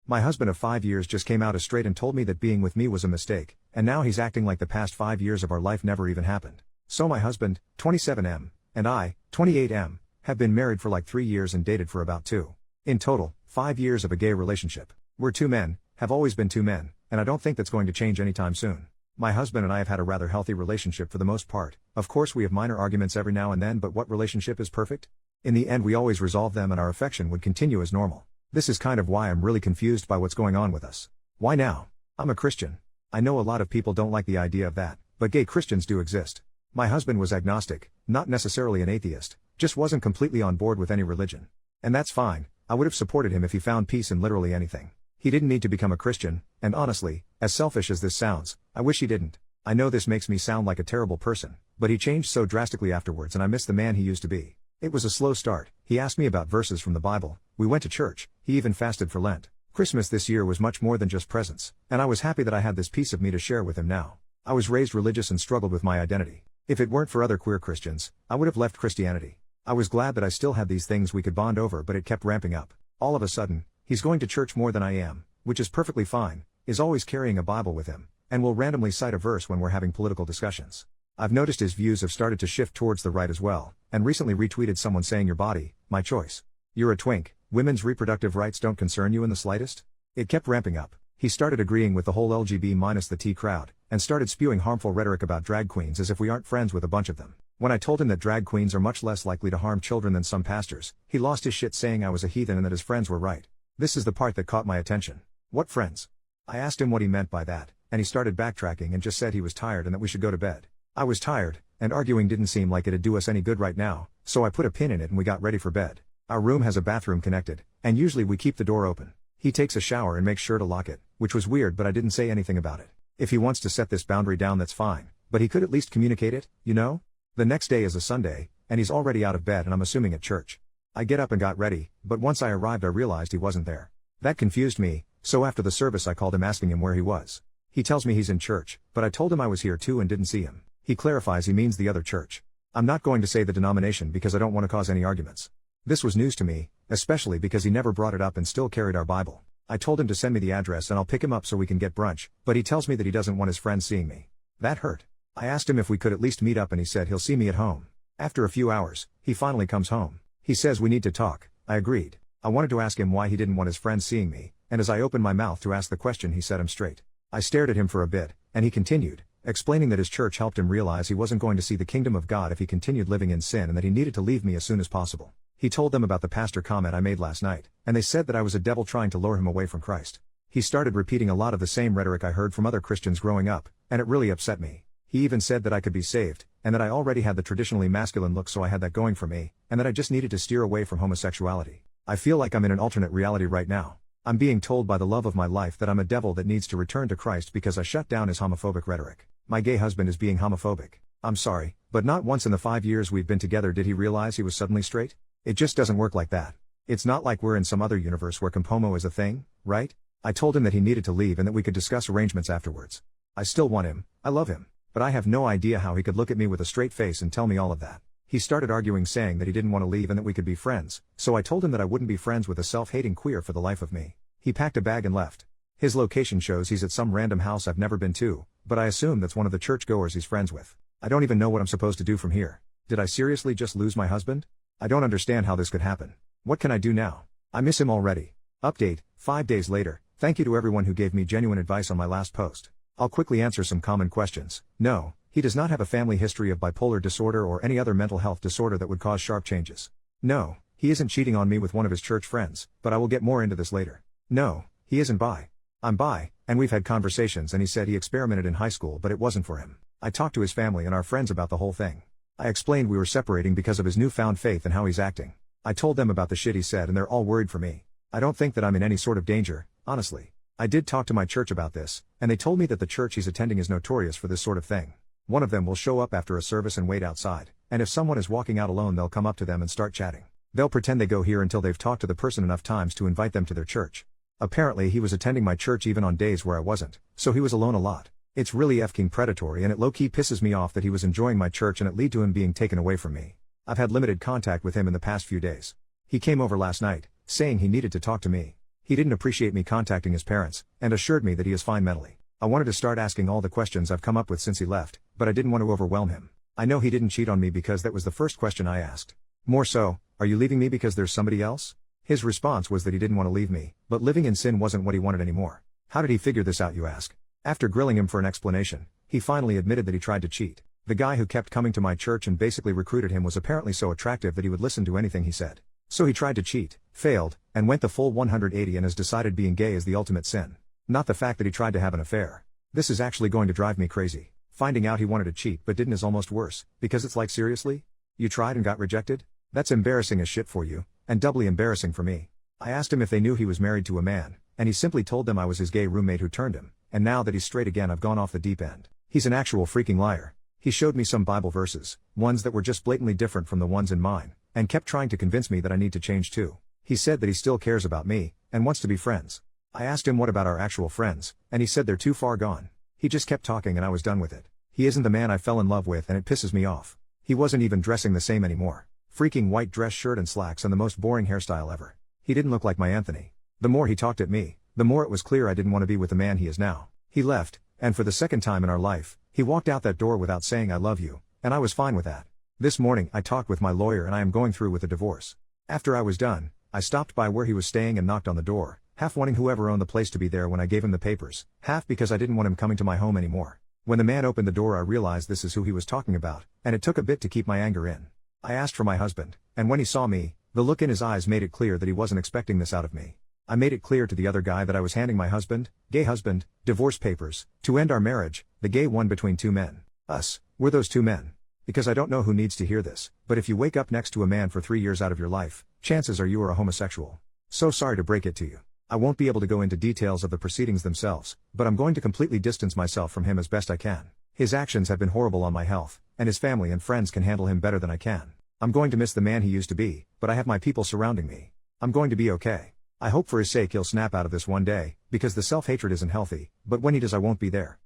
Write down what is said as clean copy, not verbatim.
My husband of 5 years just came out as straight and told me that being with me was a mistake, and now he's acting like the past 5 years of our life never even happened. So my husband, 27M, and I, 28M, have been married for like 3 years and dated for about 2. In total, 5 years of a gay relationship. We're two men, have always been two men, and I don't think that's going to change anytime soon. My husband and I have had a rather healthy relationship for the most part. Of course we have minor arguments every now and then, but what relationship is perfect? In the end we always resolve them and our affection would continue as normal. This is kind of why I'm really confused by what's going on with us. Why now? I'm a Christian. I know a lot of people don't like the idea of that, but gay Christians do exist. My husband was agnostic, not necessarily an atheist, just wasn't completely on board with any religion. And that's fine, I would have supported him if he found peace in literally anything. He didn't need to become a Christian, and honestly, as selfish as this sounds, I wish he didn't. I know this makes me sound like a terrible person, but he changed so drastically afterwards and I miss the man he used to be. It was a slow start. He asked me about verses from the Bible, we went to church, he even fasted for Lent. Christmas this year was much more than just presents, and I was happy that I had this piece of me to share with him now. I was raised religious and struggled with my identity. If it weren't for other queer Christians, I would have left Christianity. I was glad that I still had these things we could bond over, but it kept ramping up. All of a sudden, he's going to church more than I am, which is perfectly fine, is always carrying a Bible with him, and will randomly cite a verse when we're having political discussions. I've noticed his views have started to shift towards the right as well, and recently retweeted someone saying your body, my choice. You're a twink, women's reproductive rights don't concern you in the slightest? It kept ramping up. He started agreeing with the whole LGB minus the T crowd, and started spewing harmful rhetoric about drag queens as if we aren't friends with a bunch of them. When I told him that drag queens are much less likely to harm children than some pastors, he lost his shit saying I was a heathen and that his friends were right. This is the part that caught my attention. What friends? I asked him what he meant by that, and he started backtracking and just said he was tired and that we should go to bed. I was tired, and arguing didn't seem like it'd do us any good right now, so I put a pin in it and we got ready for bed. Our room has a bathroom connected, and usually we keep the door open. He takes a shower and makes sure to lock it, which was weird but I didn't say anything about it. If he wants to set this boundary down that's fine, but he could at least communicate it, you know? The next day is a Sunday, and he's already out of bed and I'm assuming at church. I get up and got ready, but once I arrived I realized he wasn't there. That confused me, so after the service I called him asking him where he was. He tells me he's in church, but I told him I was here too and didn't see him. He clarifies he means the other church. I'm not going to say the denomination because I don't want to cause any arguments. This was news to me, especially because he never brought it up and still carried our Bible. I told him to send me the address and I'll pick him up so we can get brunch, but he tells me that he doesn't want his friends seeing me. That hurt. I asked him if we could at least meet up and he said he'll see me at home. After a few hours, he finally comes home. He says we need to talk. I agreed. I wanted to ask him why he didn't want his friends seeing me, and as I opened my mouth to ask the question he set him straight. I stared at him for a bit, and he continued, explaining that his church helped him realize he wasn't going to see the kingdom of God if he continued living in sin and that he needed to leave me as soon as possible. He told them about the pastor comment I made last night, and they said that I was a devil trying to lure him away from Christ. He started repeating a lot of the same rhetoric I heard from other Christians growing up, and it really upset me. He even said that I could be saved, and that I already had the traditionally masculine look so I had that going for me, and that I just needed to steer away from homosexuality. I feel like I'm in an alternate reality right now. I'm being told by the love of my life that I'm a devil that needs to return to Christ because I shut down his homophobic rhetoric. My gay husband is being homophobic. I'm sorry, but not once in the 5 years we've been together did he realize he was suddenly straight. It just doesn't work like that. It's not like we're in some other universe where compomo is a thing, right? I told him that he needed to leave and that we could discuss arrangements afterwards. I still want him, I love him, but I have no idea how he could look at me with a straight face and tell me all of that. He started arguing saying that he didn't want to leave and that we could be friends, so I told him that I wouldn't be friends with a self-hating queer for the life of me. He packed a bag and left. His location shows he's at some random house I've never been to, but I assume that's one of the churchgoers he's friends with. I don't even know what I'm supposed to do from here. Did I seriously just lose my husband? I don't understand how this could happen. What can I do now? I miss him already. Update, 5 days later. Thank you to everyone who gave me genuine advice on my last post. I'll quickly answer some common questions. No, he does not have a family history of bipolar disorder or any other mental health disorder that would cause sharp changes. No, he isn't cheating on me with one of his church friends, but I will get more into this later. No, he isn't bi. I'm bi, and we've had conversations and he said he experimented in high school but it wasn't for him. I talked to his family and our friends about the whole thing. I explained we were separating because of his newfound faith and how he's acting. I told them about the shit he said and they're all worried for me. I don't think that I'm in any sort of danger, honestly. I did talk to my church about this, and they told me that the church he's attending is notorious for this sort of thing. One of them will show up after a service and wait outside, and if someone is walking out alone they'll come up to them and start chatting. They'll pretend they go here until they've talked to the person enough times to invite them to their church. Apparently he was attending my church even on days where I wasn't, so he was alone a lot. It's really f***ing predatory and it low-key pisses me off that he was enjoying my church and it led to him being taken away from me. I've had limited contact with him in the past few days. He came over last night, saying he needed to talk to me. He didn't appreciate me contacting his parents, and assured me that he is fine mentally. I wanted to start asking all the questions I've come up with since he left, but I didn't want to overwhelm him. I know he didn't cheat on me because that was the first question I asked. More so, are you leaving me because there's somebody else? His response was that he didn't want to leave me, but living in sin wasn't what he wanted anymore. How did he figure this out, you ask? After grilling him for an explanation, he finally admitted that he tried to cheat. The guy who kept coming to my church and basically recruited him was apparently so attractive that he would listen to anything he said. So he tried to cheat, failed, and went the full 180 and has decided being gay is the ultimate sin. Not the fact that he tried to have an affair. This is actually going to drive me crazy. Finding out he wanted to cheat but didn't is almost worse, because it's like, seriously? You tried and got rejected? That's embarrassing as shit for you, and doubly embarrassing for me. I asked him if they knew he was married to a man, and he simply told them I was his gay roommate who turned him, and now that he's straight again I've gone off the deep end. He's an actual freaking liar. He showed me some Bible verses, ones that were just blatantly different from the ones in mine, and kept trying to convince me that I need to change too. He said that he still cares about me, and wants to be friends. I asked him what about our actual friends, and he said they're too far gone. He just kept talking and I was done with it. He isn't the man I fell in love with and it pisses me off. He wasn't even dressing the same anymore. Freaking white dress shirt and slacks and the most boring hairstyle ever. He didn't look like my Anthony. The more he talked at me, the more it was clear I didn't want to be with the man he is now. He left, and for the second time in our life, he walked out that door without saying I love you, and I was fine with that. This morning I talked with my lawyer and I am going through with a divorce. After I was done, I stopped by where he was staying and knocked on the door, half wanting whoever owned the place to be there when I gave him the papers, half because I didn't want him coming to my home anymore. When the man opened the door I realized this is who he was talking about, and it took a bit to keep my anger in. I asked for my husband, and when he saw me, the look in his eyes made it clear that he wasn't expecting this out of me. I made it clear to the other guy that I was handing my husband, gay husband, divorce papers, to end our marriage, the gay one between two men. Us, we're those two men. Because I don't know who needs to hear this, but if you wake up next to a man for 3 years out of your life, chances are you are a homosexual. So sorry to break it to you. I won't be able to go into details of the proceedings themselves, but I'm going to completely distance myself from him as best I can. His actions have been horrible on my health, and his family and friends can handle him better than I can. I'm going to miss the man he used to be, but I have my people surrounding me. I'm going to be okay. I hope for his sake he'll snap out of this one day, because the self-hatred isn't healthy, but when he does I won't be there.